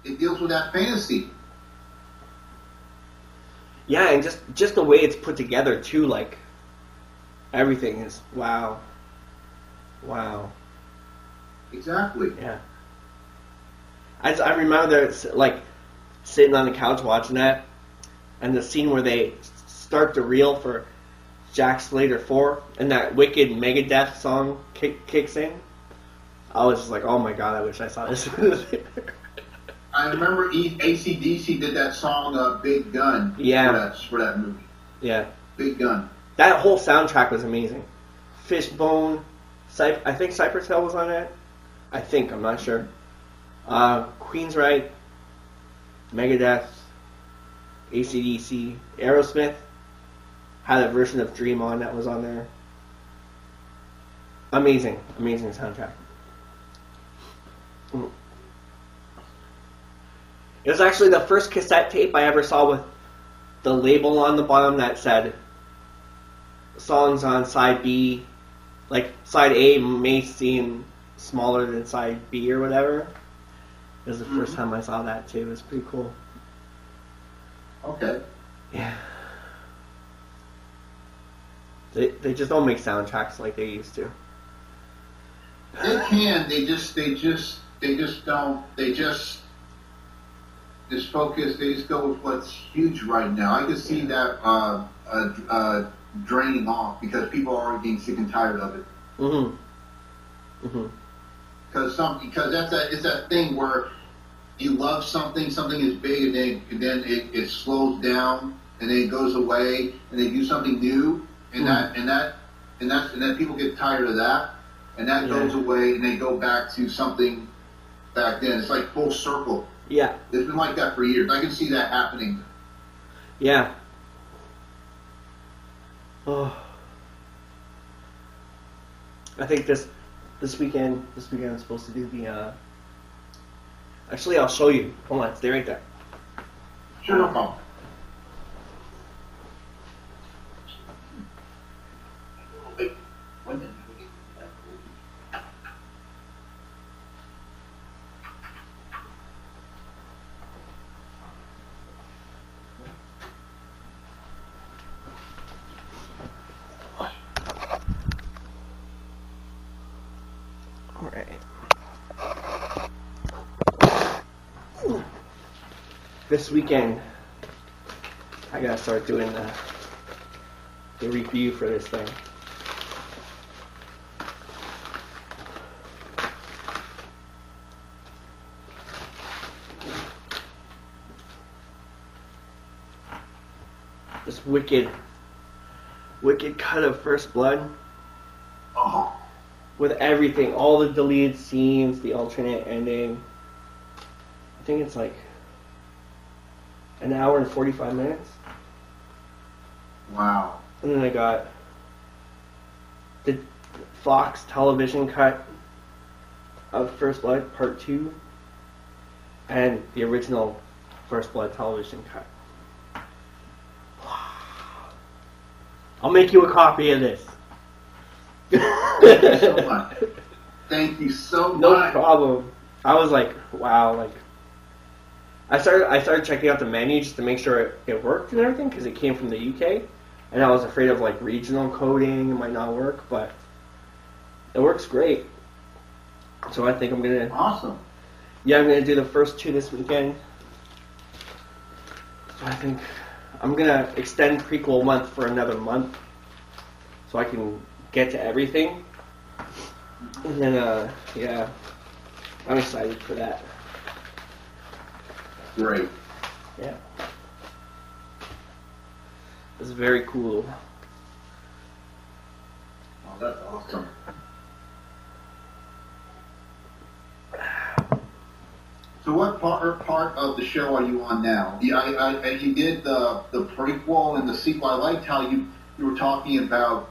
it deals with that fantasy. Yeah, and just the way it's put together too, like everything is wow. Exactly. Yeah. I remember like sitting on the couch watching that, and the scene where they start the reel for Jack Slater 4, and that wicked Megadeth song kicks in. I was just like, oh my god, I wish I saw this. I remember AC/DC did that song Big Gun for that movie. Yeah. Big Gun. That whole soundtrack was amazing. Fishbone, I think Cypress Hill was on it. I'm not sure. Queensryche, Megadeth, AC/DC, Aerosmith had a version of Dream On that was on there. Amazing soundtrack. It was actually the first cassette tape I ever saw with the label on the bottom that said songs on side B, like side A may seem smaller than side B or whatever. It was the first time I saw that too. It was pretty cool. Okay. Yeah. They just don't make soundtracks like they used to. They can. They just don't. They just focus. They just go with what's huge right now. I can see that draining off because people are already getting sick and tired of it. Because it's that thing where you love something is big, and then it slows down, and then it goes away, and they do something new, and then people get tired of that, and that goes away, and they go back to something back then. It's like full circle. Yeah. It's been like that for years. I can see that happening. Yeah. Oh. I think this weekend I'm supposed to do the actually I'll show you. Hold on, stay right there. Sure, no problem. This weekend, I gotta start doing the review for this thing. This wicked cut of First Blood. Oh. With everything, all the deleted scenes, the alternate ending. I think it's like an hour and 45 minutes. Wow. And then I got the Fox television cut of First Blood Part 2 and the original First Blood television cut. I'll make you a copy of this. Thank you so much. Thank you so much. No problem. I was like, wow, like I started checking out the menu just to make sure it worked and everything because it came from the UK, and I was afraid of like regional coding, it might not work, but it works great. So I think I'm gonna awesome. Yeah, I'm gonna do the first two this weekend. So I think I'm gonna extend prequel month for another month, so I can get to everything. And then yeah, I'm excited for that. Great. Yeah. It's very cool. Oh, that's awesome. So what part of the show are you on now? Yeah, you did the prequel and the sequel. I liked how you were talking about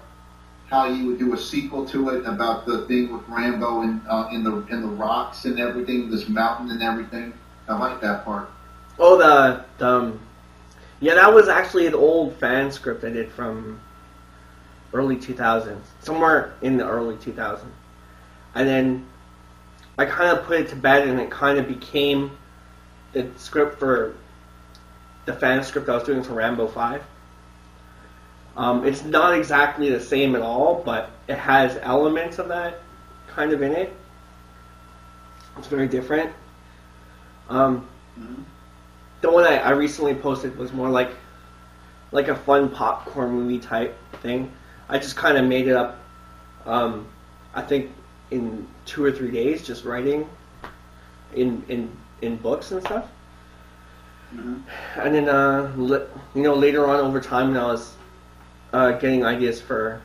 how you would do a sequel to it, about the thing with Rambo and in the rocks and everything, this mountain and everything. I like that part. Oh, yeah, that was actually an old fan script I did from early 2000s, somewhere in the early 2000s. And then I kind of put it to bed, and it kind of became the script for the fan script I was doing for Rambo 5. It's not exactly the same at all, but it has elements of that kind of in it. It's very different. The one I recently posted was more like a fun popcorn movie type thing. I just kind of made it up, I think, in 2 or 3 days, just writing in books and stuff. And then, later on over time, when I was getting ideas for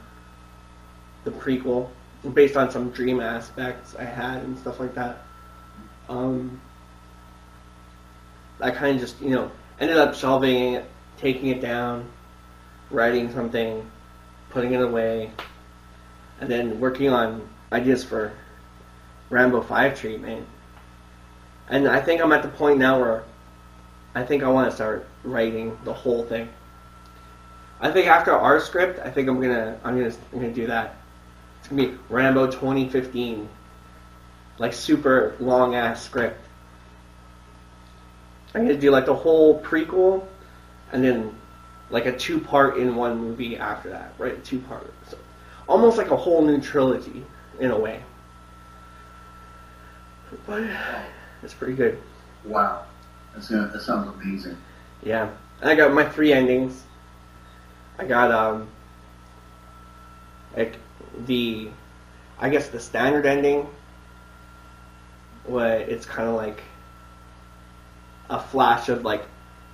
the prequel, based on some dream aspects I had and stuff like that, I kind of just, ended up shelving it, taking it down, writing something, putting it away, and then working on ideas for Rambo 5 treatment. And I think I'm at the point now where I think I want to start writing the whole thing. I think after our script, I think I'm gonna do that. It's gonna be Rambo 2015, like super long ass script. I'm gonna do like the whole prequel, and then like a 2-part in one movie after that, right? 2-part, so almost like a whole new trilogy in a way. But it's pretty good. Wow, that sounds amazing. Yeah, and I got my 3 endings. I got like the standard ending, where it's kind of like a flash of like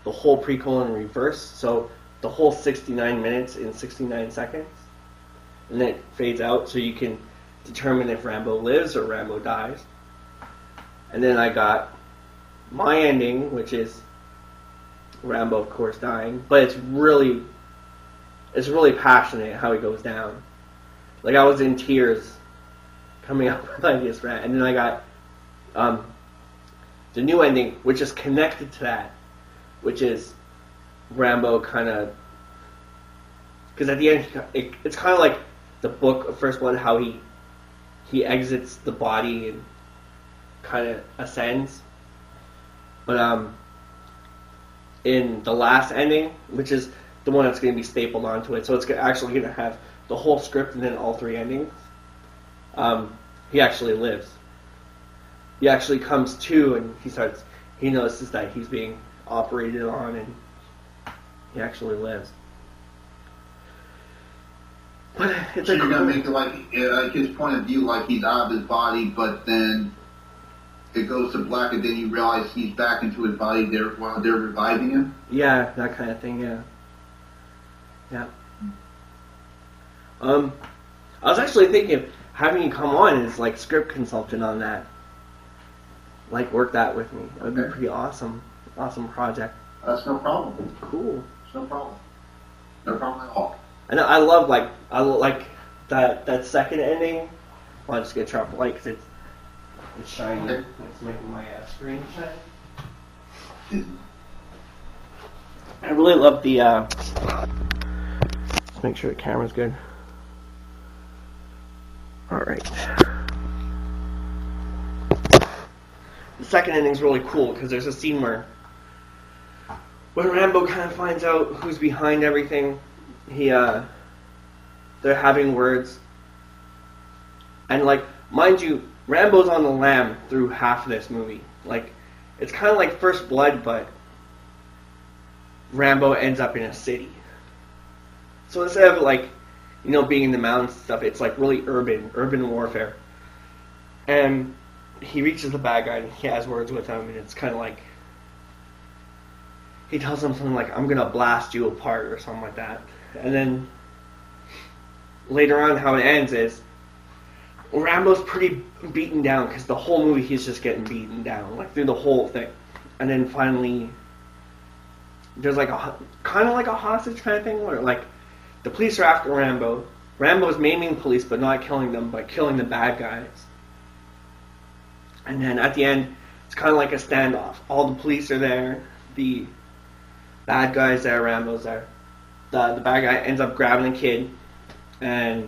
the whole prequel in reverse, so the whole 69 minutes in 69 seconds, and then it fades out so you can determine if Rambo lives or Rambo dies. And then I got my ending, which is Rambo, of course, dying, but it's really passionate how he goes down. Like, I was in tears coming up with ideas for that. And then I got the new ending, which is connected to that, which is Rambo kind of, because at the end it's kind of like the book of First Blood, how he exits the body and kind of ascends. But in the last ending, which is the one that's going to be stapled onto it, so it's actually going to have the whole script and then all 3 endings, he actually lives. He actually comes to, and he notices that he's being operated on, and he actually lives. But it's so you're going to make it like his point of view, like he's out of his body, but then it goes to black, and then you realize he's back into his body while they're reviving him? Yeah, that kind of thing, yeah. Yeah. I was actually thinking of having you come on as like script consultant on that. Like, work that with me. That would be pretty awesome. Awesome project. That's no problem. Cool. It's no problem. No problem at all. And I love like that second ending. Well, I'm just gonna try to light because it's shining. Okay. It's making my screen shine. I really love the. Let's make sure the camera's good. All right. The second ending's really cool because there's a scene where Rambo kind of finds out who's behind everything. They're having words, and like, mind you, Rambo's on the lam through half of this movie. Like, it's kind of like First Blood, but Rambo ends up in a city. So instead of like, being in the mountains and stuff, it's like really urban warfare. And he reaches the bad guy and he has words with him, and it's kind of like, he tells him something like, "I'm gonna blast you apart," or something like that. And then later on, how it ends is Rambo's pretty beaten down, because the whole movie he's just getting beaten down, like through the whole thing. And then finally, there's like a kind of like a hostage kind of thing, where like the police are after Rambo. Rambo's maiming police, but not killing them, but killing the bad guys. And then at the end, it's kind of like a standoff. All the police are there, the bad guys there, Rambo's there. The bad guy ends up grabbing a kid, and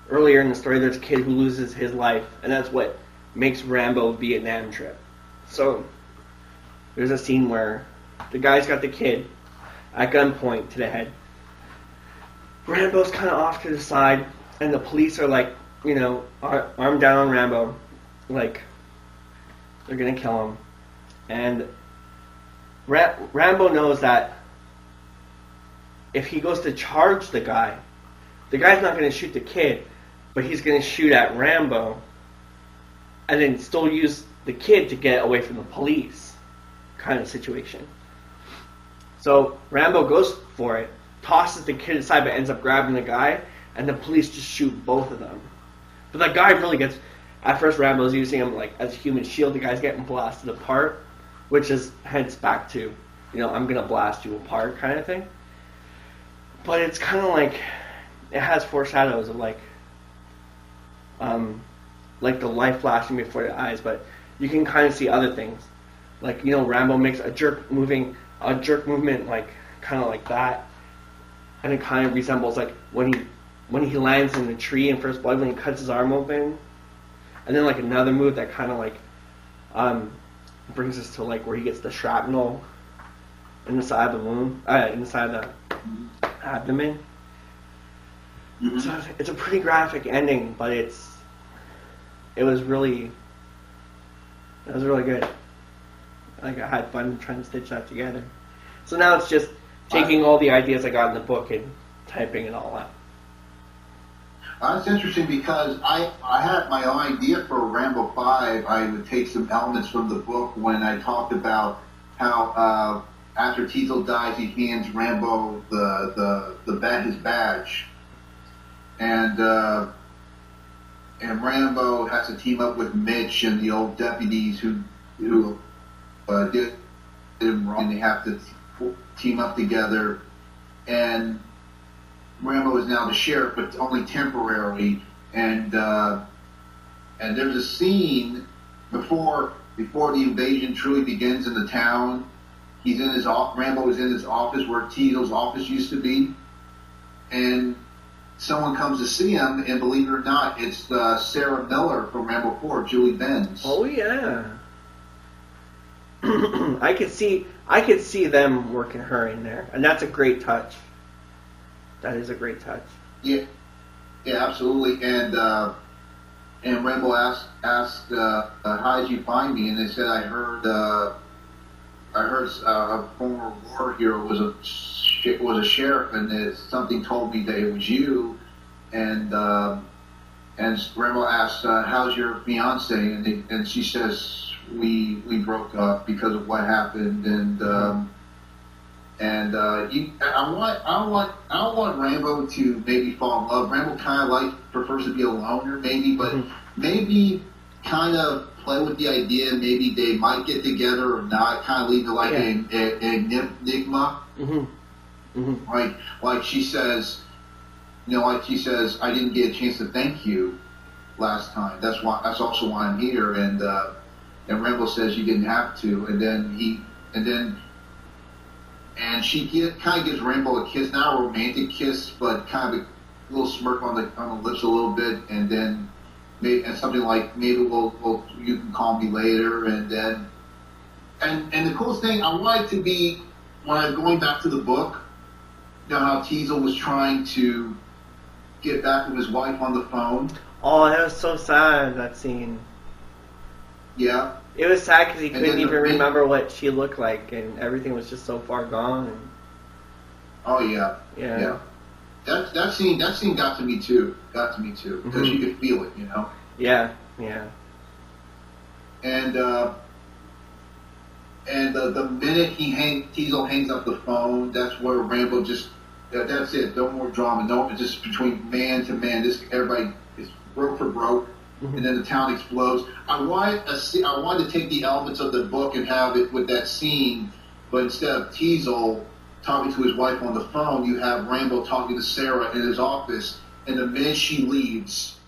earlier in the story, there's a kid who loses his life, and that's what makes Rambo Vietnam trip. So there's a scene where the guy's got the kid at gunpoint to the head. Rambo's kind of off to the side, and the police are like, you know, arm down on Rambo, like they're gonna kill him. And Rambo knows that if he goes to charge the guy's not gonna shoot the kid, but he's gonna shoot at Rambo, and then still use the kid to get away from the police, kind of situation. So Rambo goes for it, tosses the kid aside, but ends up grabbing the guy, and the police just shoot both of them. But that guy really gets... At first, Rambo's using him like as a human shield. The guy's getting blasted apart, which is hence back to, you know, I'm gonna blast you apart kind of thing. But it's kind of like it has foreshadows of like the light flashing before the eyes, but you can kind of see other things. Like, you know, Rambo makes a jerk movement like kind of like that, and it kind of resembles like when he lands in the tree in First Blood when he cuts his arm open, and then like another move that kind of like brings us to like where he gets the shrapnel in the side of the wound, in the side of the abdomen. Mm-hmm. So it's a pretty graphic ending, but it was really good. Like, I had fun trying to stitch that together. So now it's just taking all the ideas I got in the book and typing it all out. That's interesting because I had my own idea for Rambo 5. I would take some elements from the book when I talked about how after Teasel dies, he hands Rambo his badge, and Rambo has to team up with Mitch and the old deputies who did him wrong. They have to team up together, and Rambo is now the sheriff, but only temporarily. And there's a scene before the invasion truly begins in the town. Rambo is in his office where Teasel's office used to be, and someone comes to see him, and believe it or not, it's Sarah Miller from Rambo 4, Julie Benz. Oh yeah. I could see them working her in there, and that's a great touch. That is a great touch. Yeah, absolutely. And Rambo asked, "How did you find me?" And they said, "I heard a former war hero was a sheriff, and something told me that it was you." And Rambo asked, "How's your fiance?" And she says, we broke up because of what happened, I don't want Rambo to maybe fall in love. Rambo kind of prefers to be a loner, maybe, but maybe kind of play with the idea. Maybe they might get together or not. Kind of leave it like an enigma. Mm-hmm. Mm-hmm. Like she says, I didn't get a chance to thank you last time. That's also why I'm here. And Rambo says you didn't have to, and she kind of gives Rambo a kiss, not a romantic kiss, but kind of a little smirk on the lips a little bit, and then something like maybe you can call me later, and the coolest thing I wanted to be when I was going back to the book, you know how Teasel was trying to get back with his wife on the phone. Oh, that was so sad, that scene. Yeah. It was sad because he couldn't even remember what she looked like, and everything was just so far gone. And... Oh yeah. Yeah. That scene got to me too. Because you could feel it, you know. Yeah. And the minute Teasel hangs up the phone, that's where Rambo that's it. No more drama. No, it's just between man to man. Everybody is broke for broke. Mm-hmm. And then the town explodes. I wanted to take the elements of the book and have it with that scene, but instead of Teasel talking to his wife on the phone, you have Rambo talking to Sarah in his office, and the minute she leaves,